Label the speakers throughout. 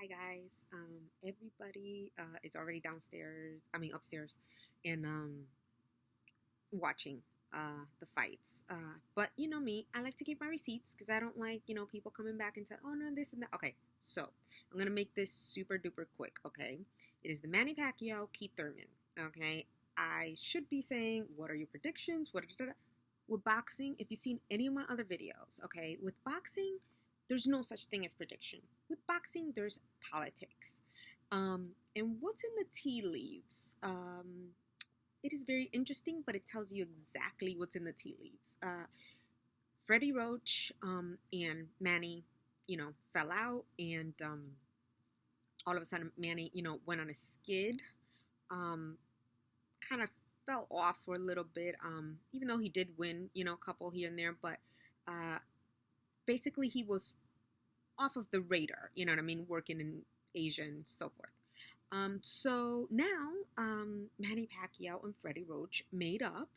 Speaker 1: Hi guys. Everybody is already upstairs, and watching the fights. But you know me, I like to keep my receipts because I don't like people coming back and tell, oh no, this and that. Okay, so I'm gonna make this super duper quick. Okay, it is the Manny Pacquiao Keith Thurman. Okay, I should be saying what are your predictions? With boxing, if you've seen any of my other videos, okay, with boxing, there's no such thing as prediction. With boxing, there's politics. And what's in the tea leaves? It is very interesting, but it tells you exactly what's in the tea leaves. Freddie Roach and Manny, fell out, and all of a sudden Manny, went on a skid. Kind of fell off for a little bit, even though he did win, a couple here and there, but basically he was off of the radar, you know what I mean, working in Asia and so forth. So now Manny Pacquiao and Freddie Roach made up,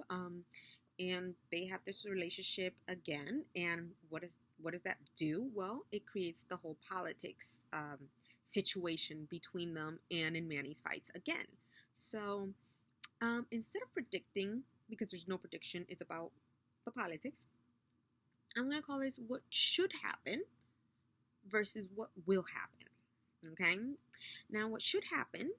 Speaker 1: and they have this relationship again. And what does that do? Well, it creates the whole politics situation between them and in Manny's fights again. So instead of predicting, because there's no prediction, it's about the politics, I'm going to call this what should happen versus what will happen. Okay? Now, what should happen,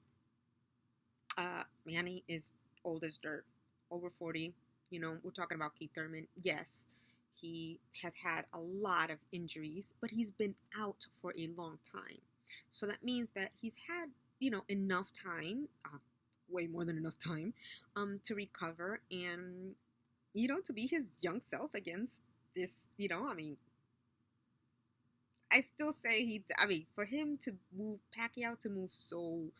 Speaker 1: Manny is old as dirt, over 40. We're talking about Keith Thurman. Yes, he has had a lot of injuries, but he's been out for a long time. So that means that he's had, enough time, way more than enough time, to recover and, to be his young self against this, I still say for him to move, Pacquiao to move so,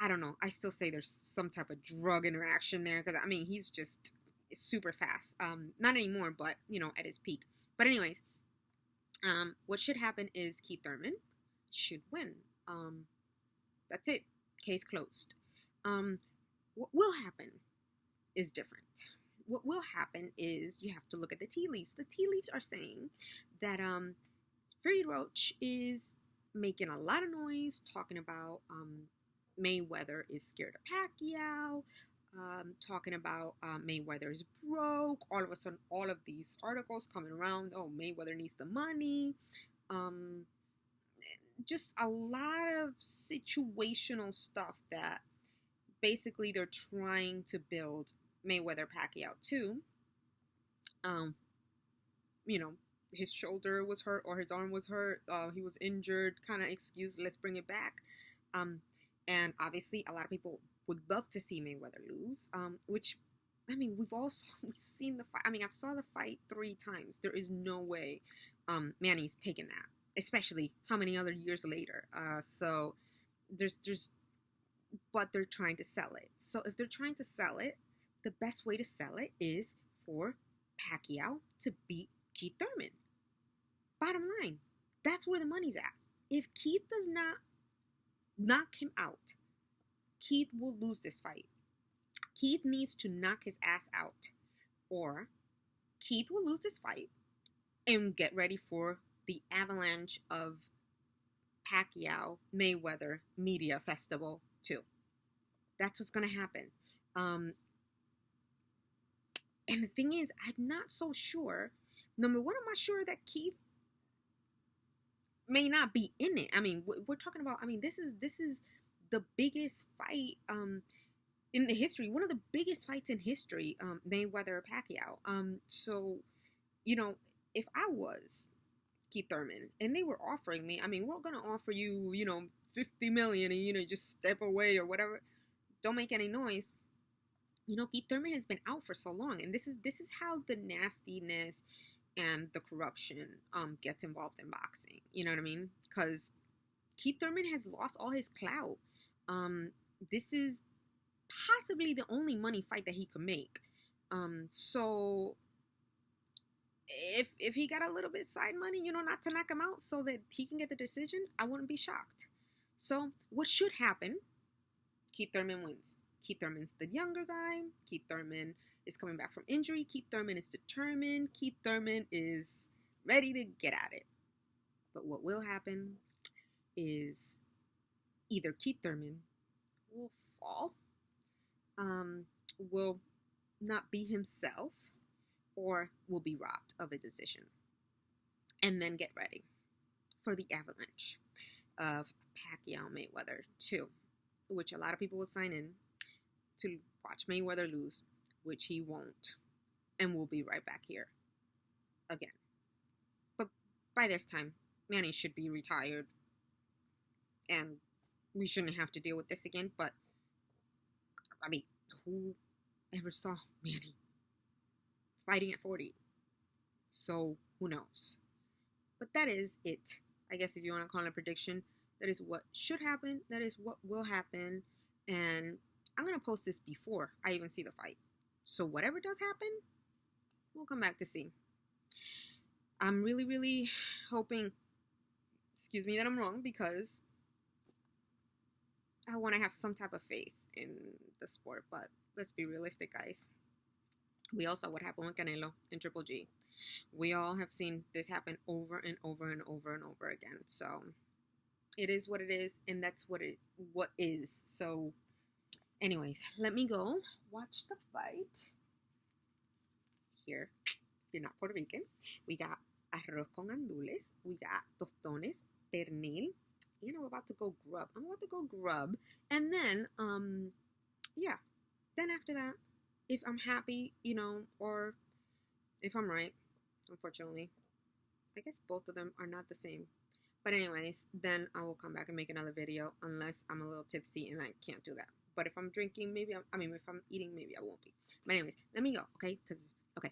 Speaker 1: I don't know, I still say there's some type of drug interaction there, because, he's just super fast. Not anymore, but, at his peak. But anyways, what should happen is Keith Thurman should win. That's it. Case closed. What will happen is different. What will happen is you have to look at the tea leaves. The tea leaves are saying that Freddie Roach is making a lot of noise, talking about Mayweather is scared of Pacquiao, talking about Mayweather is broke. All of a sudden, all of these articles coming around, oh, Mayweather needs the money. Just a lot of situational stuff that basically they're trying to build Mayweather Pacquiao too. His shoulder was hurt or his arm was hurt. He was injured. Kind of excuse. Let's bring it back. And obviously, a lot of people would love to see Mayweather lose. Which, we've seen the fight. I saw the fight 3 times. There is no way Manny's taking that. Especially how many other years later. So but they're trying to sell it. So if they're trying to sell it, the best way to sell it is for Pacquiao to beat Keith Thurman. Bottom line, that's where the money's at. If Keith does not knock him out, Keith will lose this fight. Keith needs to knock his ass out, or Keith will lose this fight and get ready for the avalanche of Pacquiao Mayweather media festival too. That's what's going to happen. And the thing is, I'm not so sure. Number one, I'm not sure that Keith may not be in it. We're talking about, this is the biggest fight in the history. One of the biggest fights in history, Mayweather Pacquiao. So, if I was Keith Thurman and they were offering me, we're going to offer you, $50 million and, just step away or whatever. Don't make any noise. Keith Thurman has been out for so long, and this is how the nastiness and the corruption gets involved in boxing. You know what I mean? Because Keith Thurman has lost all his clout. This is possibly the only money fight that he could make. So if he got a little bit side money, not to knock him out so that he can get the decision, I wouldn't be shocked. So what should happen? Keith Thurman wins. Keith Thurman's the younger guy. Keith Thurman is coming back from injury. Keith Thurman is determined. Keith Thurman is ready to get at it. But what will happen is either Keith Thurman will fall, will not be himself, or will be robbed of a decision. And then get ready for the avalanche of Pacquiao Mayweather 2, which a lot of people will sign in to watch Mayweather lose, which he won't. And we'll be right back here again. But by this time, Manny should be retired, and we shouldn't have to deal with this again. But, I mean, who ever saw Manny fighting at 40? So, who knows? But that is it. I guess if you want to call it a prediction, that is what should happen. That is what will happen. And I'm going to post this before I even see the fight. So whatever does happen, we'll come back to see. I'm really, really hoping, that I'm wrong, because I want to have some type of faith in the sport. But let's be realistic, guys. We all saw what happened with Canelo in Triple G. We all have seen this happen over and over and over and over again. So it is what it is, and that's what is. So anyways, let me go watch the fight. Here, if you're not Puerto Rican, we got arroz con gandules, we got tostones, pernil, and I'm about to go grub. And then, yeah. Then after that, if I'm happy, or if I'm right, unfortunately, I guess both of them are not the same. But anyways, then I will come back and make another video, unless I'm a little tipsy and I can't do that. But if I'm drinking, maybe if I'm eating, maybe I won't be. But anyways, let me go, okay? Okay.